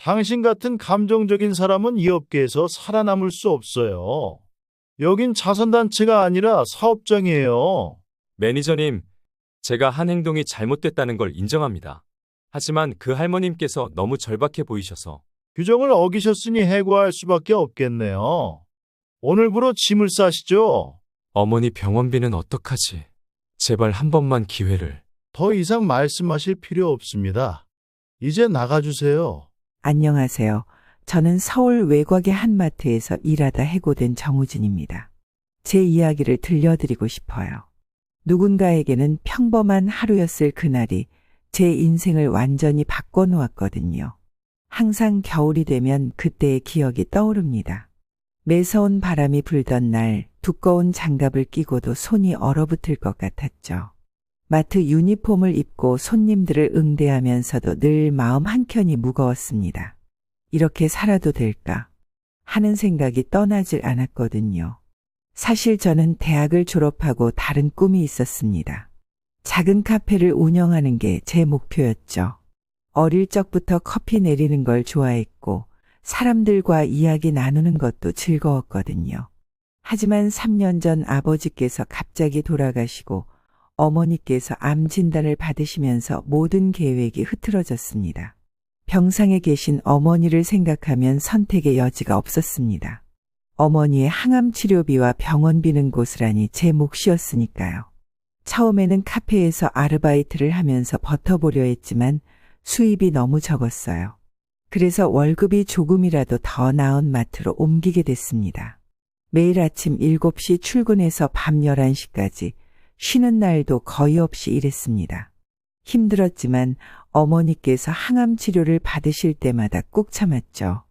당신 같은 감정적인 사람은 이 업계에서 살아남을 수 없어요. 여긴 자선단체가 아니라 사업장이에요. 매니저님, 제가 한 행동이 잘못됐다는 걸 인정합니다. 하지만 그 할머님께서 너무 절박해 보이셔서. 규정을 어기셨으니 해고할 수밖에 없겠네요. 오늘부로 짐을 싸시죠. 어머니 병원비는 어떡하지? 제발 한 번만 기회를. 더 이상 말씀하실 필요 없습니다. 이제 나가주세요. 안녕하세요. 저는 서울 외곽의 한 마트에서 일하다 해고된 정우진입니다. 제 이야기를 들려드리고 싶어요. 누군가에게는 평범한 하루였을 그날이 제 인생을 완전히 바꿔놓았거든요. 항상 겨울이 되면 그때의 기억이 떠오릅니다. 매서운 바람이 불던 날 두꺼운 장갑을 끼고도 손이 얼어붙을 것 같았죠. 마트 유니폼을 입고 손님들을 응대하면서도 늘 마음 한켠이 무거웠습니다. 이렇게 살아도 될까 하는 생각이 떠나질 않았거든요. 사실 저는 대학을 졸업하고 다른 꿈이 있었습니다. 작은 카페를 운영하는 게 제 목표였죠. 어릴 적부터 커피 내리는 걸 좋아했고 사람들과 이야기 나누는 것도 즐거웠거든요. 하지만 3년 전 아버지께서 갑자기 돌아가시고 어머니께서 암 진단을 받으시면서 모든 계획이 흐트러졌습니다. 병상에 계신 어머니를 생각하면 선택의 여지가 없었습니다. 어머니의 항암 치료비와 병원비는 고스란히 제 몫이었으니까요. 처음에는 카페에서 아르바이트를 하면서 버텨보려 했지만 수입이 너무 적었어요. 그래서 월급이 조금이라도 더 나은 마트로 옮기게 됐습니다. 매일 아침 7시 출근해서 밤 11시까지 쉬는 날도 거의 없이 일했습니다. 힘들었지만 어머니께서 항암 치료를 받으실 때마다 꾹 참았죠.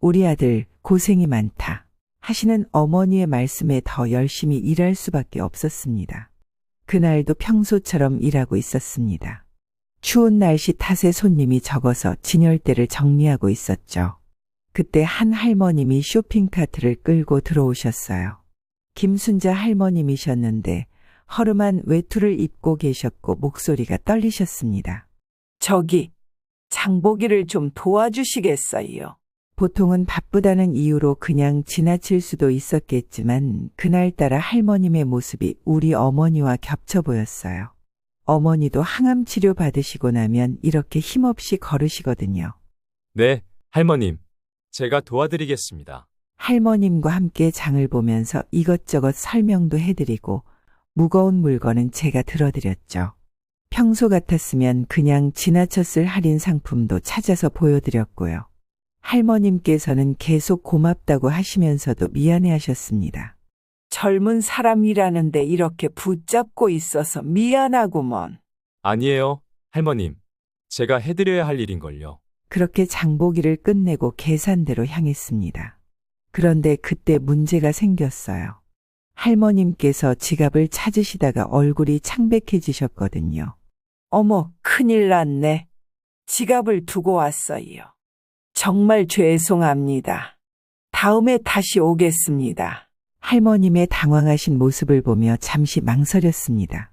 우리 아들 고생이 많다 하시는 어머니의 말씀에 더 열심히 일할 수밖에 없었습니다. 그날도 평소처럼 일하고 있었습니다. 추운 날씨 탓에 손님이 적어서 진열대를 정리하고 있었죠. 그때 한 할머님이 쇼핑카트를 끌고 들어오셨어요. 김순자 할머님이셨는데 허름한 외투를 입고 계셨고 목소리가 떨리셨습니다. 저기, 장보기를 좀 도와주시겠어요? 보통은 바쁘다는 이유로 그냥 지나칠 수도 있었겠지만 그날따라 할머님의 모습이 우리 어머니와 겹쳐 보였어요. 어머니도 항암 치료 받으시고 나면 이렇게 힘없이 걸으시거든요. 네, 할머님. 제가 도와드리겠습니다. 할머님과 함께 장을 보면서 이것저것 설명도 해드리고 무거운 물건은 제가 들어드렸죠. 평소 같았으면 그냥 지나쳤을 할인 상품도 찾아서 보여드렸고요. 할머님께서는 계속 고맙다고 하시면서도 미안해하셨습니다. 젊은 사람이라는데 이렇게 붙잡고 있어서 미안하구먼. 아니에요, 할머님. 제가 해드려야 할 일인걸요. 그렇게 장보기를 끝내고 계산대로 향했습니다. 그런데 그때 문제가 생겼어요. 할머님께서 지갑을 찾으시다가 얼굴이 창백해지셨거든요. 어머, 큰일 났네. 지갑을 두고 왔어요. 정말 죄송합니다. 다음에 다시 오겠습니다. 할머님의 당황하신 모습을 보며 잠시 망설였습니다.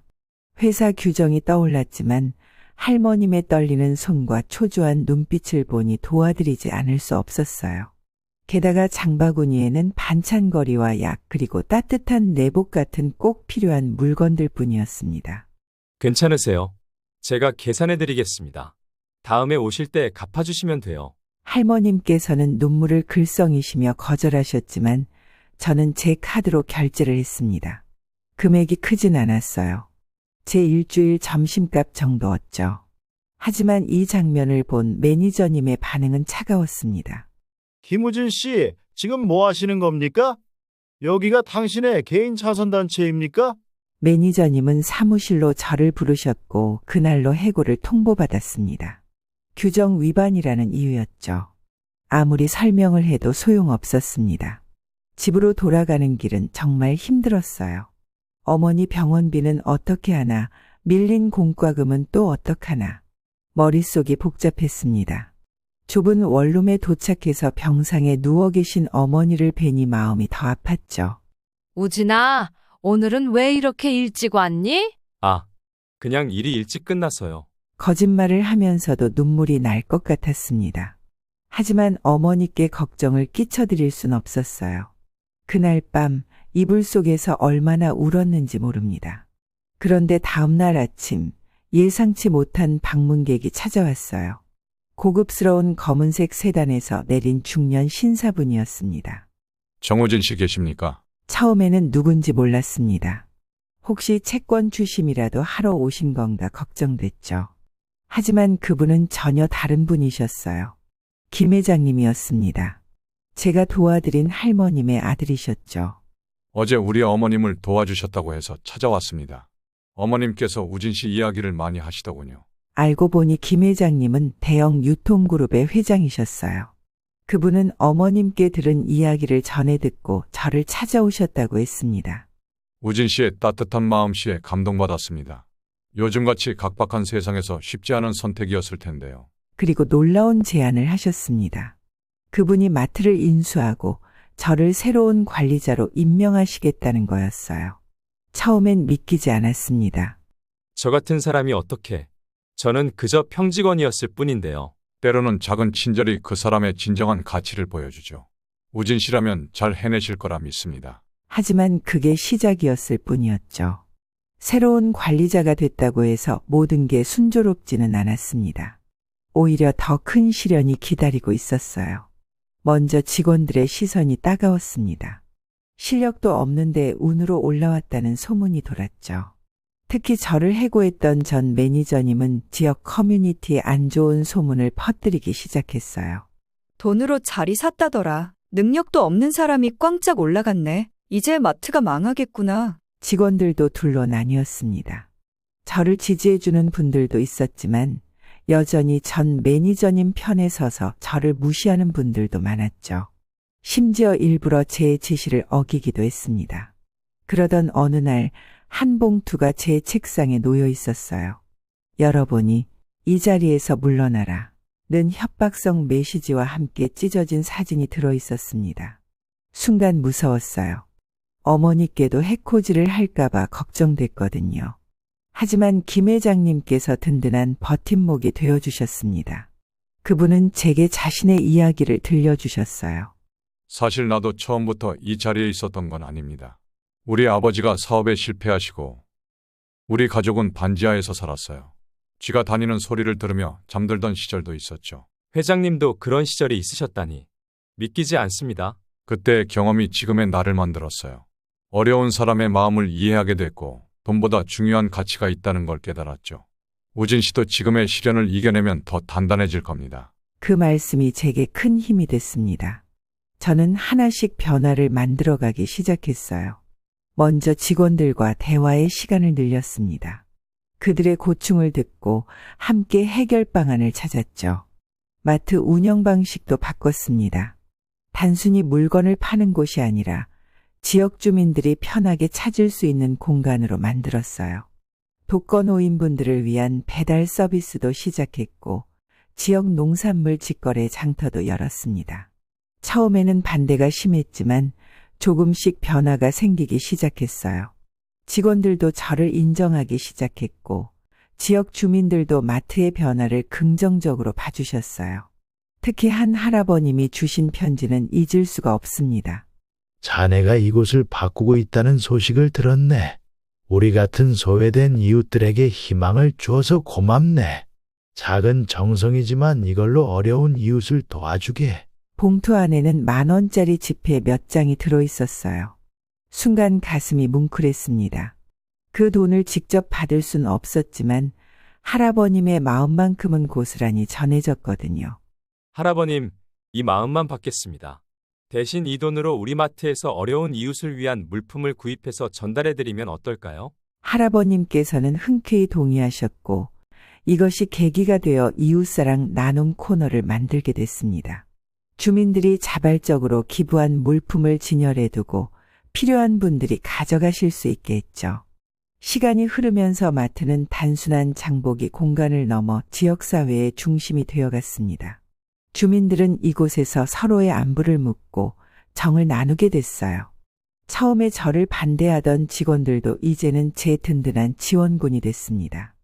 회사 규정이 떠올랐지만 할머님의 떨리는 손과 초조한 눈빛을 보니 도와드리지 않을 수 없었어요. 게다가 장바구니에는 반찬거리와 약 그리고 따뜻한 내복 같은 꼭 필요한 물건들 뿐이었습니다. 괜찮으세요? 제가 계산해드리겠습니다. 다음에 오실 때 갚아주시면 돼요. 할머님께서는 눈물을 글썽이시며 거절하셨지만 저는 제 카드로 결제를 했습니다. 금액이 크진 않았어요. 제 일주일 점심값 정도였죠. 하지만 이 장면을 본 매니저님의 반응은 차가웠습니다. 김우진 씨, 지금 뭐 하시는 겁니까? 여기가 당신의 개인 자선단체입니까? 매니저님은 사무실로 저를 부르셨고 그날로 해고를 통보받았습니다. 규정 위반이라는 이유였죠. 아무리 설명을 해도 소용없었습니다. 집으로 돌아가는 길은 정말 힘들었어요. 어머니 병원비는 어떻게 하나, 밀린 공과금은 또 어떡하나. 머릿속이 복잡했습니다. 좁은 원룸에 도착해서 병상에 누워 계신 어머니를 뵈니 마음이 더 아팠죠. 우진아, 오늘은 왜 이렇게 일찍 왔니? 아, 그냥 일이 일찍 끝났어요. 거짓말을 하면서도 눈물이 날 것 같았습니다. 하지만 어머니께 걱정을 끼쳐드릴 순 없었어요. 그날 밤 이불 속에서 얼마나 울었는지 모릅니다. 그런데 다음날 아침 예상치 못한 방문객이 찾아왔어요. 고급스러운 검은색 세단에서 내린 중년 신사분이었습니다. 정우진 씨 계십니까? 처음에는 누군지 몰랐습니다. 혹시 채권 추심이라도 하러 오신 건가 걱정됐죠. 하지만 그분은 전혀 다른 분이셨어요. 김 회장님이었습니다. 제가 도와드린 할머님의 아들이셨죠. 어제 우리 어머님을 도와주셨다고 해서 찾아왔습니다. 어머님께서 우진 씨 이야기를 많이 하시더군요. 알고 보니 김 회장님은 대형 유통그룹의 회장이셨어요. 그분은 어머님께 들은 이야기를 전해 듣고 저를 찾아오셨다고 했습니다. 우진 씨의 따뜻한 마음씨에 감동받았습니다. 요즘같이 각박한 세상에서 쉽지 않은 선택이었을 텐데요. 그리고 놀라운 제안을 하셨습니다. 그분이 마트를 인수하고 저를 새로운 관리자로 임명하시겠다는 거였어요. 처음엔 믿기지 않았습니다. 저 같은 사람이 어떻게? 저는 그저 평직원이었을 뿐인데요. 때로는 작은 친절이 그 사람의 진정한 가치를 보여주죠. 우진 씨라면 잘 해내실 거라 믿습니다. 하지만 그게 시작이었을 뿐이었죠. 새로운 관리자가 됐다고 해서 모든 게 순조롭지는 않았습니다. 오히려 더 큰 시련이 기다리고 있었어요. 먼저 직원들의 시선이 따가웠습니다. 실력도 없는데 운으로 올라왔다는 소문이 돌았죠. 특히 저를 해고했던 전 매니저님은 지역 커뮤니티에 안 좋은 소문을 퍼뜨리기 시작했어요. 돈으로 자리 샀다더라. 능력도 없는 사람이 꽝짝 올라갔네. 이제 마트가 망하겠구나. 직원들도 둘로 나뉘었습니다. 저를 지지해주는 분들도 있었지만 여전히 전 매니저님 편에 서서 저를 무시하는 분들도 많았죠. 심지어 일부러 제 지시를 어기기도 했습니다. 그러던 어느 날 한 봉투가 제 책상에 놓여 있었어요. 열어보니 이 자리에서 물러나라 는 협박성 메시지와 함께 찢어진 사진이 들어 있었습니다. 순간 무서웠어요. 어머니께도 해코지를 할까봐 걱정됐거든요. 하지만 김 회장님께서 든든한 버팀목이 되어주셨습니다. 그분은 제게 자신의 이야기를 들려주셨어요. 사실 나도 처음부터 이 자리에 있었던 건 아닙니다. 우리 아버지가 사업에 실패하시고 우리 가족은 반지하에서 살았어요. 쥐가 다니는 소리를 들으며 잠들던 시절도 있었죠. 회장님도 그런 시절이 있으셨다니 믿기지 않습니다. 그때의 경험이 지금의 나를 만들었어요. 어려운 사람의 마음을 이해하게 됐고 돈보다 중요한 가치가 있다는 걸 깨달았죠. 우진 씨도 지금의 시련을 이겨내면 더 단단해질 겁니다. 그 말씀이 제게 큰 힘이 됐습니다. 저는 하나씩 변화를 만들어가기 시작했어요. 먼저 직원들과 대화의 시간을 늘렸습니다. 그들의 고충을 듣고 함께 해결 방안을 찾았죠. 마트 운영 방식도 바꿨습니다. 단순히 물건을 파는 곳이 아니라 지역 주민들이 편하게 찾을 수 있는 공간으로 만들었어요. 독거노인분들을 위한 배달 서비스도 시작했고 지역 농산물 직거래 장터도 열었습니다. 처음에는 반대가 심했지만 조금씩 변화가 생기기 시작했어요. 직원들도 저를 인정하기 시작했고 지역 주민들도 마트의 변화를 긍정적으로 봐주셨어요. 특히 한 할아버님이 주신 편지는 잊을 수가 없습니다. 자네가 이곳을 바꾸고 있다는 소식을 들었네. 우리 같은 소외된 이웃들에게 희망을 주어서 고맙네. 작은 정성이지만 이걸로 어려운 이웃을 도와주게. 봉투 안에는 10,000원짜리 지폐 몇 장이 들어있었어요. 순간 가슴이 뭉클했습니다. 그 돈을 직접 받을 순 없었지만 할아버님의 마음만큼은 고스란히 전해졌거든요. 할아버님, 이 마음만 받겠습니다. 대신 이 돈으로 우리 마트에서 어려운 이웃을 위한 물품을 구입해서 전달해드리면 어떨까요? 할아버님께서는 흔쾌히 동의하셨고 이것이 계기가 되어 이웃사랑 나눔 코너를 만들게 됐습니다. 주민들이 자발적으로 기부한 물품을 진열해두고 필요한 분들이 가져가실 수 있게 했죠. 시간이 흐르면서 마트는 단순한 장보기 공간을 넘어 지역사회의 중심이 되어갔습니다. 주민들은 이곳에서 서로의 안부를 묻고 정을 나누게 됐어요. 처음에 저를 반대하던 직원들도 이제는 제 든든한 지원군이 됐습니다.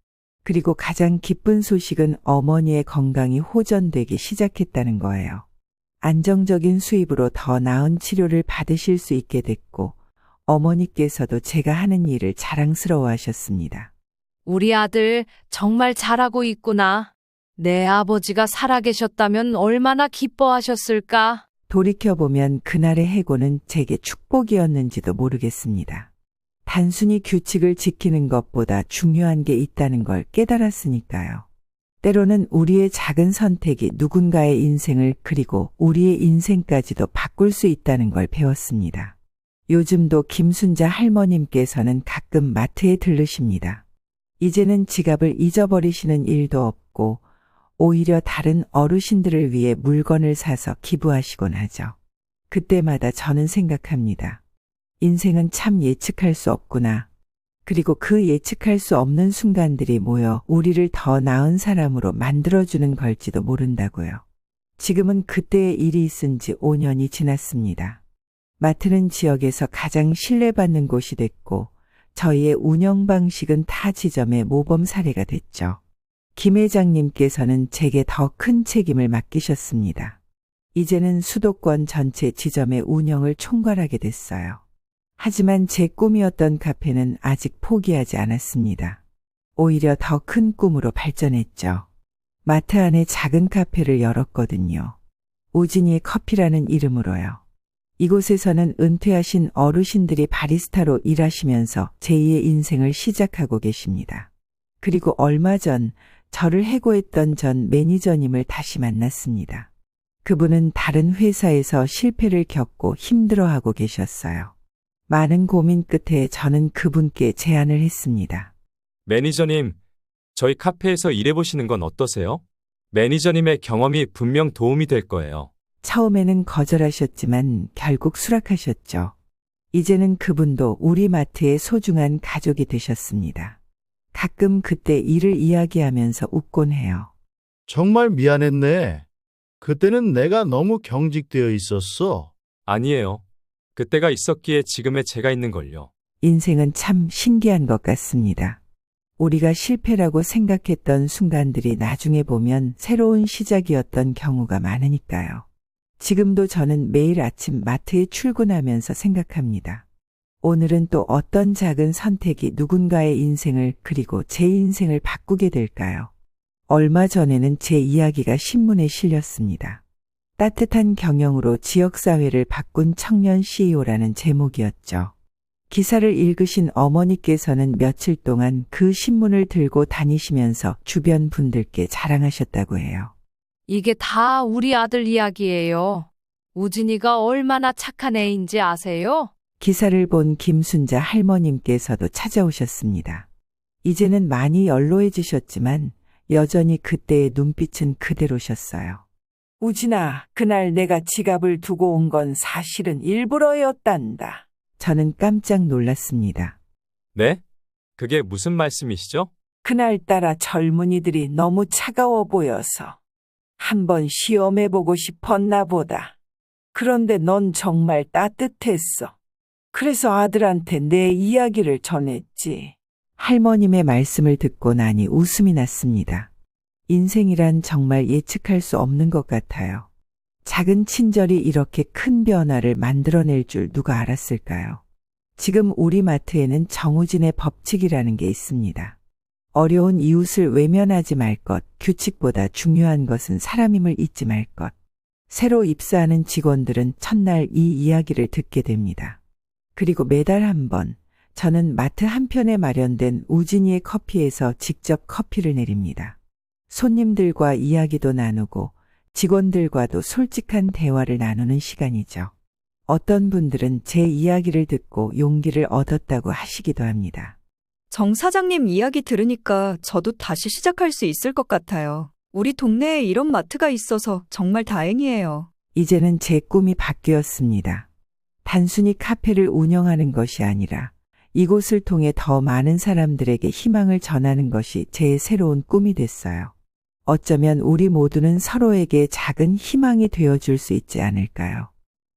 그리고 가장 기쁜 소식은 어머니의 건강이 호전되기 시작했다는 거예요. 안정적인 수입으로 더 나은 치료를 받으실 수 있게 됐고 어머니께서도 제가 하는 일을 자랑스러워 하셨습니다. 우리 아들 정말 잘하고 있구나. 내 아버지가 살아계셨다면 얼마나 기뻐하셨을까? 돌이켜보면 그날의 해고는 제게 축복이었는지도 모르겠습니다. 단순히 규칙을 지키는 것보다 중요한 게 있다는 걸 깨달았으니까요. 때로는 우리의 작은 선택이 누군가의 인생을 그리고 우리의 인생까지도 바꿀 수 있다는 걸 배웠습니다. 요즘도 김순자 할머님께서는 가끔 마트에 들르십니다. 이제는 지갑을 잊어버리시는 일도 없고 오히려 다른 어르신들을 위해 물건을 사서 기부하시곤 하죠. 그때마다 저는 생각합니다. 인생은 참 예측할 수 없구나. 그리고 그 예측할 수 없는 순간들이 모여 우리를 더 나은 사람으로 만들어주는 걸지도 모른다고요. 지금은 그때의 일이 있은 지 5년이 지났습니다. 마트는 지역에서 가장 신뢰받는 곳이 됐고 저희의 운영 방식은 타 지점의 모범 사례가 됐죠. 김 회장님께서는 제게 더 큰 책임을 맡기셨습니다. 이제는 수도권 전체 지점의 운영을 총괄하게 됐어요. 하지만 제 꿈이었던 카페는 아직 포기하지 않았습니다. 오히려 더 큰 꿈으로 발전했죠. 마트 안에 작은 카페를 열었거든요. 우진이의 커피라는 이름으로요. 이곳에서는 은퇴하신 어르신들이 바리스타로 일하시면서 제2의 인생을 시작하고 계십니다. 그리고 얼마 전 저를 해고했던 전 매니저님을 다시 만났습니다. 그분은 다른 회사에서 실패를 겪고 힘들어하고 계셨어요. 많은 고민 끝에 저는 그분께 제안을 했습니다. 매니저님, 저희 카페에서 일해보시는 건 어떠세요? 매니저님의 경험이 분명 도움이 될 거예요. 처음에는 거절하셨지만 결국 수락하셨죠. 이제는 그분도 우리 마트의 소중한 가족이 되셨습니다. 가끔 그때 일을 이야기하면서 웃곤 해요. 정말 미안했네. 그때는 내가 너무 경직되어 있었어. 아니에요. 그때가 있었기에 지금의 제가 있는걸요. 인생은 참 신기한 것 같습니다. 우리가 실패라고 생각했던 순간들이 나중에 보면 새로운 시작이었던 경우가 많으니까요. 지금도 저는 매일 아침 마트에 출근하면서 생각합니다. 오늘은 또 어떤 작은 선택이 누군가의 인생을 그리고 제 인생을 바꾸게 될까요? 얼마 전에는 제 이야기가 신문에 실렸습니다. 따뜻한 경영으로 지역사회를 바꾼 청년 CEO라는 제목이었죠. 기사를 읽으신 어머니께서는 며칠 동안 그 신문을 들고 다니시면서 주변 분들께 자랑하셨다고 해요. 이게 다 우리 아들 이야기예요. 우진이가 얼마나 착한 애인지 아세요? 기사를 본 김순자 할머님께서도 찾아오셨습니다. 이제는 많이 연로해지셨지만 여전히 그때의 눈빛은 그대로셨어요. 우진아, 그날 내가 지갑을 두고 온 건 사실은 일부러였단다. 저는 깜짝 놀랐습니다. 네? 그게 무슨 말씀이시죠? 그날따라 젊은이들이 너무 차가워 보여서 한번 시험해보고 싶었나 보다. 그런데 넌 정말 따뜻했어. 그래서 아들한테 내 이야기를 전했지. 할머님의 말씀을 듣고 나니 웃음이 났습니다. 인생이란 정말 예측할 수 없는 것 같아요. 작은 친절이 이렇게 큰 변화를 만들어낼 줄 누가 알았을까요? 지금 우리 마트에는 정우진의 법칙이라는 게 있습니다. 어려운 이웃을 외면하지 말 것, 규칙보다 중요한 것은 사람임을 잊지 말 것. 새로 입사하는 직원들은 첫날 이 이야기를 듣게 됩니다. 그리고 매달 한 번, 저는 마트 한편에 마련된 우진이의 커피에서 직접 커피를 내립니다. 손님들과 이야기도 나누고 직원들과도 솔직한 대화를 나누는 시간이죠. 어떤 분들은 제 이야기를 듣고 용기를 얻었다고 하시기도 합니다. 정 사장님 이야기 들으니까 저도 다시 시작할 수 있을 것 같아요. 우리 동네에 이런 마트가 있어서 정말 다행이에요. 이제는 제 꿈이 바뀌었습니다. 단순히 카페를 운영하는 것이 아니라 이곳을 통해 더 많은 사람들에게 희망을 전하는 것이 제 새로운 꿈이 됐어요. 어쩌면 우리 모두는 서로에게 작은 희망이 되어줄 수 있지 않을까요?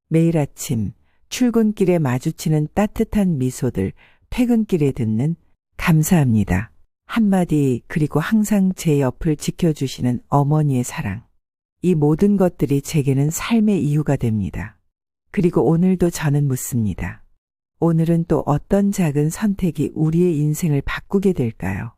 매일 아침 출근길에 마주치는 따뜻한 미소들, 퇴근길에 듣는 감사합니다. 한마디, 그리고 항상 제 옆을 지켜주시는 어머니의 사랑. 이 모든 것들이 제게는 삶의 이유가 됩니다. 그리고 오늘도 저는 묻습니다. 오늘은 또 어떤 작은 선택이 우리의 인생을 바꾸게 될까요?